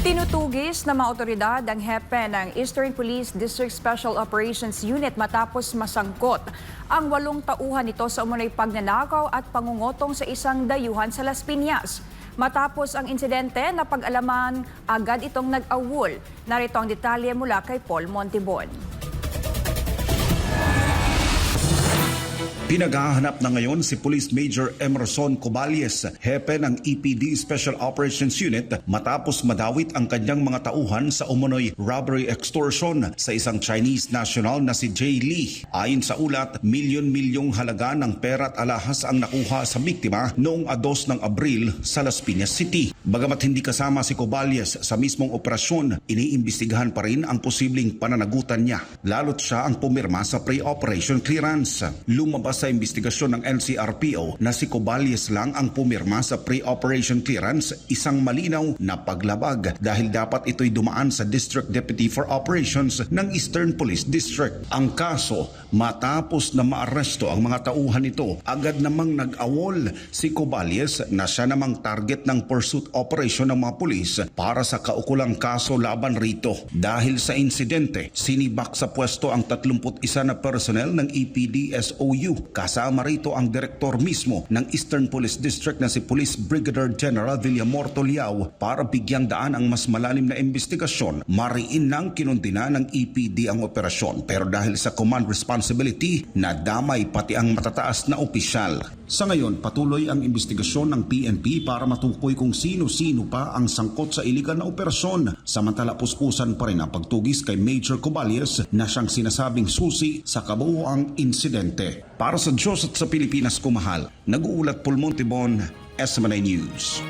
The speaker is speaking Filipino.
Tinutugis ng mga otoridad ang hepe ng Eastern Police District Special Operations Unit matapos masangkot ang 8 tauhan nito sa umunoy pagnanakaw at pangungotong sa isang dayuhan sa Las Piñas. Matapos ang insidente, napag-alaman agad itong nag-awol. Narito ang detalye mula kay Paul Montibon. Pinaghahanap na ngayon si Police Major Emerson Cobales, hepe ng EPD Special Operations Unit matapos madawit ang kanyang mga tauhan sa umunoy robbery extortion sa isang Chinese national na si Jay Lee. Ayon sa ulat, milyon-milyong halaga ng pera at alahas ang nakuha sa biktima noong 2 ng Abril sa Las Piñas City. Bagamat hindi kasama si Cobales sa mismong operasyon, iniimbestigahan pa rin ang posibleng pananagutan niya, lalo't siya ang pumirma sa pre-operation clearance. Lumabas sa investigasyon ng NCRPO na si Cobales lang ang pumirma sa pre-operation clearance, isang malinaw na paglabag dahil dapat ito'y dumaan sa District Deputy for Operations ng Eastern Police District. Ang kaso, matapos na maaresto ang mga tauhan nito, agad namang nag-awol si Cobales na siya namang target ng pursuit operation ng mga pulis para sa kaukulang kaso laban rito. Dahil sa insidente, sinibak sa pwesto ang 31 na personnel ng EPD-SOU. Kasama rito ang direktor mismo ng Eastern Police District na si Police Brigadier General Villamor Toliao para bigyang daan ang mas malalim na investigasyon. Mariin nang kinundina ng EPD ang operasyon, pero dahil sa command responsibility, nadamay pati ang matataas na opisyal. Sa ngayon, patuloy ang investigasyon ng PNP para matukoy kung sino-sino pa ang sangkot sa iligal na operasyon. Samantala, puspusan pa rin ang pagtugis kay Major Cobales na siyang sinasabing susi sa kabuuang insidente. Para sa Diyos at sa Pilipinas ko mahal, nag-uulat Paul Montibon, SMNI News.